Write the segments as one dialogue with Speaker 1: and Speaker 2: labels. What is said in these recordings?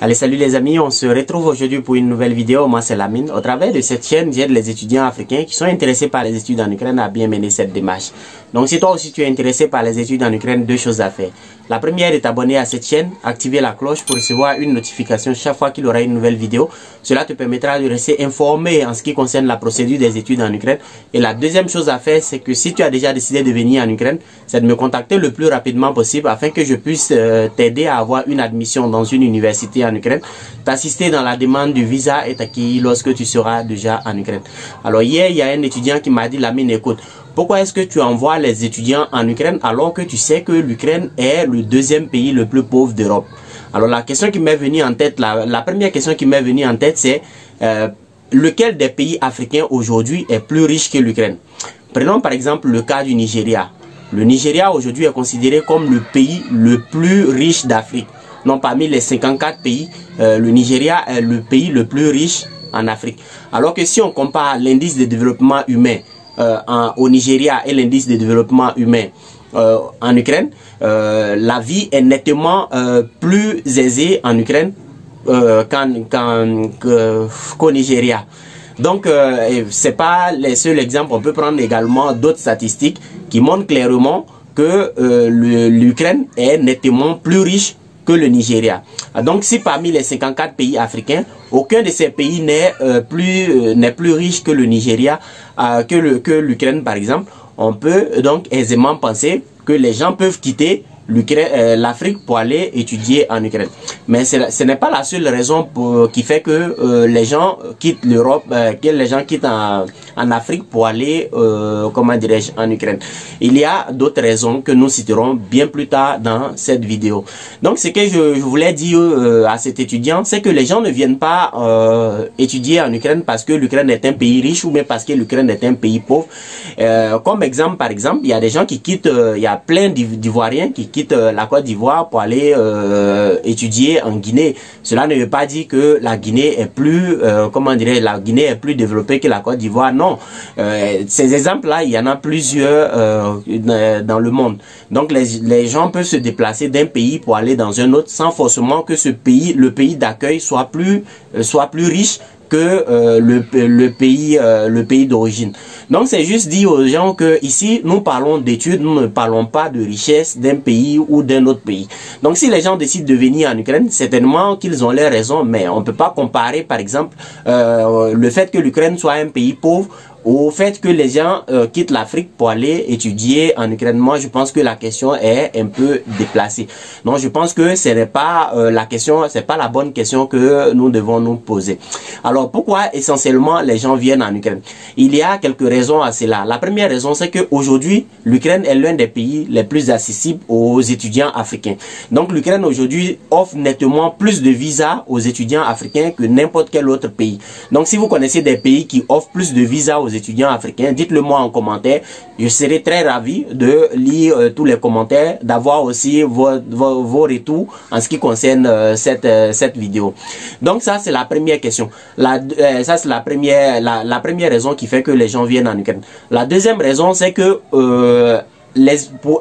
Speaker 1: Allez, salut les amis, on se retrouve aujourd'hui pour une nouvelle vidéo. Moi c'est Lamine. Au travers de cette chaîne, j'aide les étudiants africains qui sont intéressés par les études en Ukraine à bien mener cette démarche. Donc si toi aussi tu es intéressé par les études en Ukraine, deux choses à faire. La première est t'abonner à cette chaîne, activer la cloche pour recevoir une notification chaque fois qu'il y aura une nouvelle vidéo. Cela te permettra de rester informé en ce qui concerne la procédure des études en Ukraine. Et la deuxième chose à faire, c'est que si tu as déjà décidé de venir en Ukraine, c'est de me contacter le plus rapidement possible afin que je puisse t'aider à avoir une admission dans une université en Ukraine, t'assister dans la demande du visa et t'accueillir lorsque tu seras déjà en Ukraine. Alors hier, il y a un étudiant qui m'a dit, Lamine, écoute, pourquoi est-ce que tu envoies les étudiants en Ukraine alors que tu sais que l'Ukraine est le deuxième pays le plus pauvre d'Europe? Alors la question qui m'est venue en tête, la première question qui m'est venue en tête, c'est lequel des pays africains aujourd'hui est plus riche que l'Ukraine? Prenons par exemple le cas du Nigeria. Le Nigeria aujourd'hui est considéré comme le pays le plus riche d'Afrique. Non, parmi les 54 pays, le Nigeria est le pays le plus riche en Afrique. Alors que si on compare l'indice de développement humain au Nigeria et l'indice de développement humain en Ukraine, la vie est nettement plus aisée en Ukraine qu'au Nigeria. Donc, c'est pas les seuls exemples. On peut prendre également d'autres statistiques qui montrent clairement que l'Ukraine est nettement plus riche que le Nigeria. Donc, si parmi les 54 pays africains, aucun de ces pays n'est plus riche que le Nigeria, que l'Ukraine par exemple, on peut donc aisément penser que les gens peuvent quitter l'Afrique pour aller étudier en Ukraine. Mais ce n'est pas la seule raison qui fait que les gens quittent l'Europe, que les gens quittent en Afrique pour aller, comment dirais-je, en Ukraine. Il y a d'autres raisons que nous citerons bien plus tard dans cette vidéo. Donc ce que je voulais dire à cet étudiant, c'est que les gens ne viennent pas étudier en Ukraine parce que l'Ukraine est un pays riche ou même parce que l'Ukraine est un pays pauvre. Comme exemple, par exemple, il y a des gens qui quittent, il y a plein d'Ivoiriens qui quittent la Côte d'Ivoire pour aller étudier en Guinée. Cela ne veut pas dire que la Guinée est plus, comment dirais, la Guinée est plus développée que la Côte d'Ivoire. Non, ces exemples-là, il y en a plusieurs dans le monde. Donc les gens peuvent se déplacer d'un pays pour aller dans un autre sans forcément que ce pays, le pays d'accueil, soit plus riche que le pays d'origine. Donc c'est juste dire aux gens que ici nous parlons d'études, nous ne parlons pas de richesse d'un pays ou d'un autre pays. Donc si les gens décident de venir en Ukraine, certainement qu'ils ont leurs raisons, mais on ne peut pas comparer par exemple le fait que l'Ukraine soit un pays pauvre au fait que les gens quittent l'Afrique pour aller étudier en Ukraine. Moi, je pense que la question est un peu déplacée. Donc, je pense que ce n'est pas la question, c'est pas la bonne question que nous devons nous poser. Alors, pourquoi essentiellement les gens viennent en Ukraine? Il y a quelques raisons à cela. La première raison, c'est que aujourd'hui, l'Ukraine est l'un des pays les plus accessibles aux étudiants africains. Donc, l'Ukraine aujourd'hui offre nettement plus de visas aux étudiants africains que n'importe quel autre pays. Donc, si vous connaissez des pays qui offrent plus de visas aux étudiants africains, dites-le moi en commentaire. Je serai très ravi de lire tous les commentaires, d'avoir aussi vos retours en ce qui concerne cette vidéo. Donc ça c'est la première question. Ça c'est la première raison qui fait que les gens viennent en Ukraine. La deuxième raison c'est que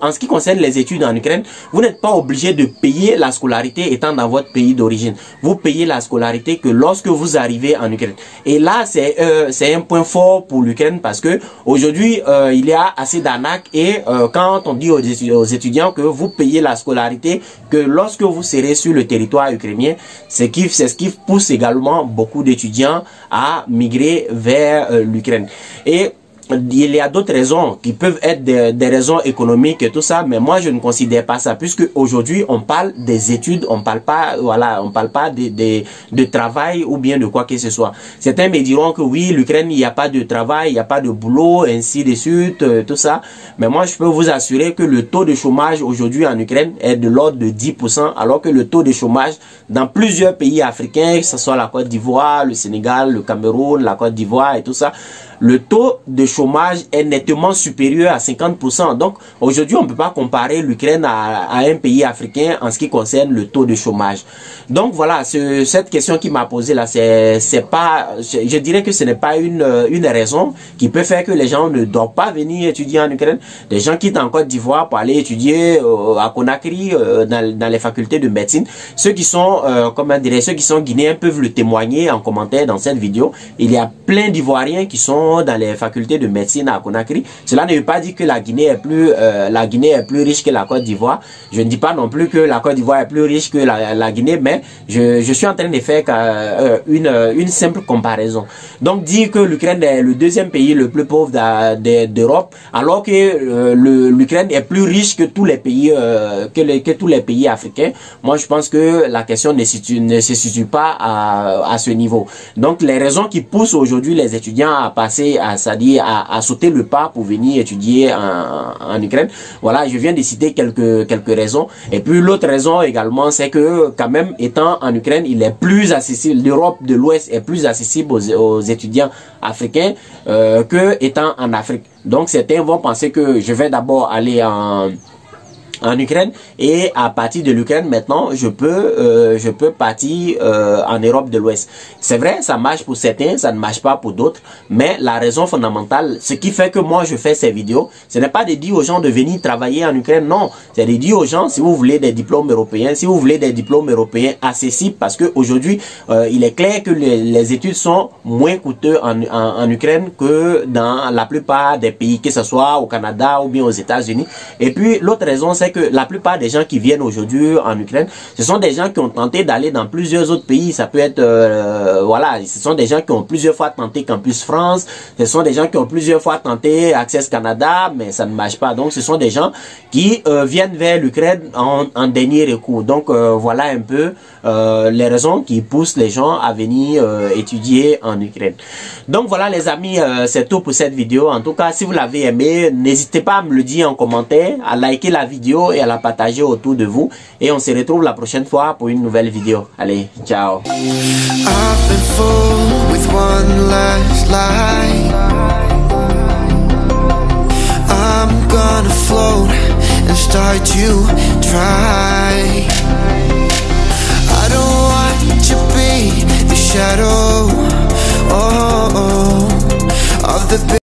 Speaker 1: en ce qui concerne les études en Ukraine, vous n'êtes pas obligé de payer la scolarité étant dans votre pays d'origine. Vous payez la scolarité que lorsque vous arrivez en Ukraine. Et là, c'est un point fort pour l'Ukraine parce que aujourd'hui, il y a assez d'arnaques et quand on dit aux étudiants que vous payez la scolarité que lorsque vous serez sur le territoire ukrainien, c'est ce qui pousse également beaucoup d'étudiants à migrer vers l'Ukraine. Et il y a d'autres raisons qui peuvent être des raisons économiques et tout ça, mais moi je ne considère pas ça puisque aujourd'hui on parle des études, on parle pas, voilà, on parle pas de travail ou bien de quoi que ce soit. Certains me diront que oui, l'Ukraine il n'y a pas de travail, il n'y a pas de boulot, ainsi de suite, tout ça. Mais moi je peux vous assurer que le taux de chômage aujourd'hui en Ukraine est de l'ordre de 10%, alors que le taux de chômage dans plusieurs pays africains, que ce soit la Côte d'Ivoire, le Sénégal, le Cameroun, la Côte d'Ivoire et tout ça, le taux de chômage est nettement supérieur à 50%. Donc aujourd'hui, on ne peut pas comparer l'Ukraine à un pays africain en ce qui concerne le taux de chômage. Donc voilà, cette question qui m'a posée là, c'est pas, je dirais que ce n'est pas une raison qui peut faire que les gens ne doivent pas venir étudier en Ukraine. Des gens quittent en Côte d'Ivoire pour aller étudier à Conakry dans les facultés de médecine. Ceux qui sont, comment dire, ceux qui sont guinéens peuvent le témoigner en commentaire dans cette vidéo. Il y a plein d'Ivoiriens qui sont dans les facultés de médecine à Conakry. Cela ne veut pas dire que la Guinée est plus riche que la Côte d'Ivoire. Je ne dis pas non plus que la Côte d'Ivoire est plus riche que la Guinée, mais je suis en train de faire une simple comparaison. Donc dire que l'Ukraine est le deuxième pays le plus pauvre d'Europe, alors que l'Ukraine est plus riche que tous les pays que tous les pays africains. Moi, je pense que la question ne se situe pas à ce niveau. Donc, les raisons qui poussent aujourd'hui les étudiants à passer, c'est-à-dire à sauter le pas pour venir étudier en Ukraine, voilà, je viens de citer quelques raisons. Et puis l'autre raison également, c'est que quand même, étant en Ukraine, il est plus accessible. L'Europe de l'Ouest est plus accessible aux étudiants africains que étant en Afrique. Donc certains vont penser que je vais d'abord aller en Ukraine et à partir de l'Ukraine maintenant je peux partir en Europe de l'Ouest. C'est vrai, ça marche pour certains, ça ne marche pas pour d'autres, mais la raison fondamentale, ce qui fait que moi je fais ces vidéos, ce n'est pas de dire aux gens de venir travailler en Ukraine, non, c'est de dire aux gens, si vous voulez des diplômes européens, si vous voulez des diplômes européens accessibles, parce que aujourd'hui il est clair que les études sont moins coûteuses en Ukraine que dans la plupart des pays, que ce soit au Canada ou bien aux États-Unis. Et puis l'autre raison, c'est que la plupart des gens qui viennent aujourd'hui en Ukraine, ce sont des gens qui ont tenté d'aller dans plusieurs autres pays. Ça peut être, voilà, ce sont des gens qui ont plusieurs fois tenté Campus France, ce sont des gens qui ont plusieurs fois tenté Access Canada, mais ça ne marche pas. Donc ce sont des gens qui viennent vers l'Ukraine en dernier recours. Donc voilà un peu les raisons qui poussent les gens à venir étudier en Ukraine. Donc voilà les amis, c'est tout pour cette vidéo. En tout cas, si vous l'avez aimé, n'hésitez pas à me le dire en commentaire, à liker la vidéo et à la partager autour de vous. Et on se retrouve la prochaine fois pour une nouvelle vidéo. Allez, ciao.